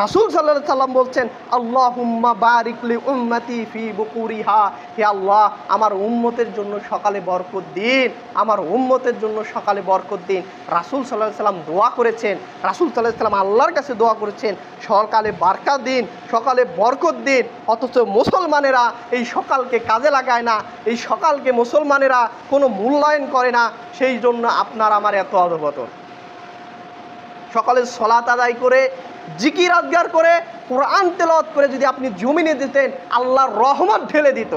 রাসূল সাল্লাল্লাহু আলাইহি সাল্লাম বলছেন, আল্লাহুম্মা বারিক লি উম্মতি ফি বুকুরিহা, হে আল্লাহ আমার উম্মতের জন্য সকালে বরকত দিন, আমার উম্মতের জন্য সকালে বরকত দিন। রাসূল সাল্লাল্লাহু আলাইহি সাল্লাম দোয়া করেছেন, রাসূল সাল্লাল্লাহু আলাইহি সাল্লাম আল্লাহর কাছে দোয়া করেছেন সকালে বারকা দিন, সকালে বরকত দিন। অথচ মুসলমানেরা এই সকালকে কাজে লাগায় না, এই সকালকে মুসলমানেরা কোনো মূল্যায়ন করে না। সেই জন্য আপনার আমার এত অধঃপতন। সকালে সালাত আদায় করে, জিকির আজগার করে, কোরআন তেলাওয়াত করে যদি আপনি জমিনে দিতেন, আল্লাহর রহমত ঢেলে দিত।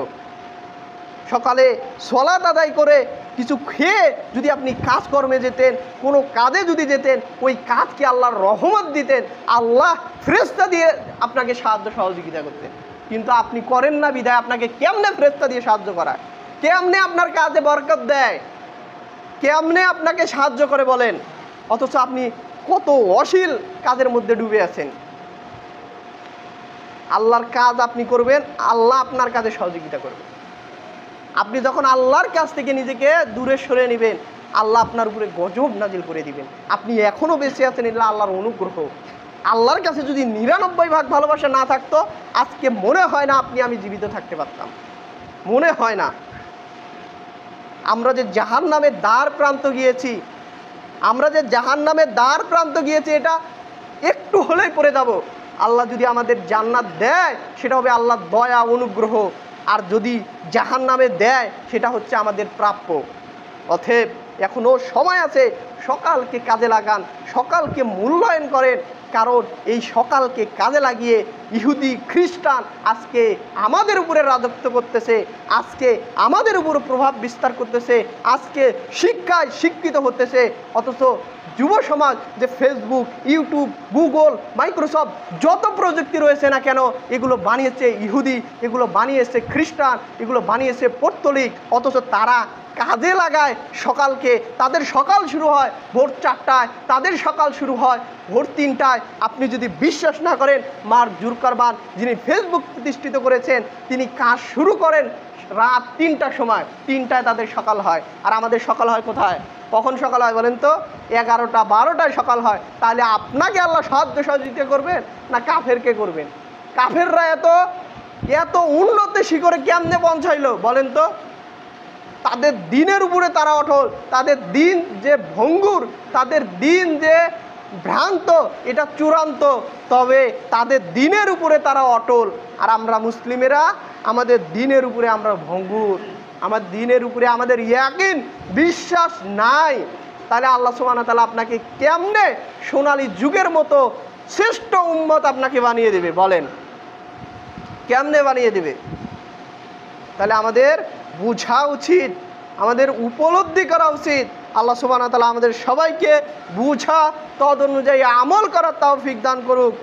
সকালে সালাত আদায় করে কিছু খেয়ে যদি আপনি কাজকর্মে যেতেন, কোনো কাজে যদি যেতেন, ওই কাজকে আল্লাহর রহমত দিতেন, আল্লাহ ফেরেশতা দিয়ে আপনাকে সাহায্য সহযোগিতা করতেন। কিন্তু আপনি করেন না বিধায় আপনাকে কেমনে ফেরেশতা দিয়ে সাহায্য করায়, কেমনে আপনার কাজে বরকত দেয়, কেমনে আপনাকে সাহায্য করে বলেন। অথচ আপনি কত অশ্লীল কাজের মধ্যে ডুবে আছেন। আল্লাহর কাজ আপনি করবেন, আল্লাহ আপনার কাজে সহযোগিতা করবেন। আপনি যখন আল্লাহর কাছ থেকে নিজেকে দূরে সরে নেবেন, আল্লাহ আপনার উপরে গজব নাজিল করে দিবেন। আপনি এখনও বেঁচে আছেন এটা আল্লাহর অনুগ্রহ। আল্লাহর কাছে যদি 99 ভাগ ভালোবাসা না থাকতো, আজকে মনে হয় না আমি জীবিত থাকতে পারতাম, মনে হয় না। আমরা যে জাহান্নামের দ্বার প্রান্ত গিয়েছি, এটা একটু হলেই পড়ে যাব। আল্লাহ যদি আমাদের জান্নাত দেয়, সেটা হবে আল্লাহর দয়া অনুগ্রহ, আর যদি জাহান্নামে দেয়, সেটা হচ্ছে আমাদের প্রাপ্য। অতএব এখনও সময় আছে, সকালকে কাজে লাগান, সকালকে মূল্যায়ন করেন। কারণ এই সকালকে কাজে লাগিয়ে ইহুদি খ্রিস্টান আজকে আমাদের উপরে রাজত্ব করতেছে, আজকে আমাদের উপর প্রভাব বিস্তার করতেছে, আজকে শিক্ষায় শিক্ষিত হতেছে। অথচ যুব সমাজ যে ফেসবুক, ইউটিউব, গুগল, মাইক্রোসফট যত প্রযুক্তি রয়েছে না কেন, এগুলো বানিয়েছে ইহুদি, এগুলো বানিয়েছে খ্রিস্টান, এগুলো বানিয়েছে পৌত্তলিক। অথচ তারা কাজে লাগায় সকালকে। তাদের সকাল শুরু হয় ভোর 4টায়, তাদের সকাল শুরু হয় ভোর 3টায়। আপনি যদি বিশ্বাস না করেন, মার্ক জুকারবার্গ যিনি ফেসবুক প্রতিষ্ঠিত করেছেন, তিনি কাজ শুরু করেন রাত 3টার সময়, 3টায় তাদের সকাল হয়। আর আমাদের সকাল হয় কোথায়, কখন সকাল হয় বলেন তো? 11টা 12টায় সকাল হয়। তাহলে আপনাকে আল্লাহ সাহায্য সহযোগিতা করবেন না কাফেরকে করবেন? কাফেররা এত উন্নত শিখরে কেমনে পৌঁছাইলো বলেন তো? তাদের দিনের উপরে তারা অটল, তাদের দিন যে ভঙ্গুর, তাদের দিন যে ভ্রান্ত, এটা চূড়ান্ত। তবে তাদের দিনের উপরে তারা অটল। আর আমরা মুসলিমেরা আমাদের দিনের উপরে আমরা ভঙ্গুর, আমার দিনের উপরে আমাদের ইয়াকিন বিশ্বাস নাই। তাহলে আল্লাহ সুবহানাহু ওয়া তাআলা আপনাকে কেমনে সোনালী যুগের মতো শ্রেষ্ঠ উম্মত আপনাকে বানিয়ে দেবে বলেন? কেমনে বানিয়ে দেবে? তাহলে আমাদের বোঝা উচিত, আমাদের উপলব্ধি করা উচিত। আল্লাহ সুবহানাহু ওয়া তাআলা আমাদের সবাইকে বুঝা, তদ অনুযায়ী আমল করার তৌফিক দান করুক।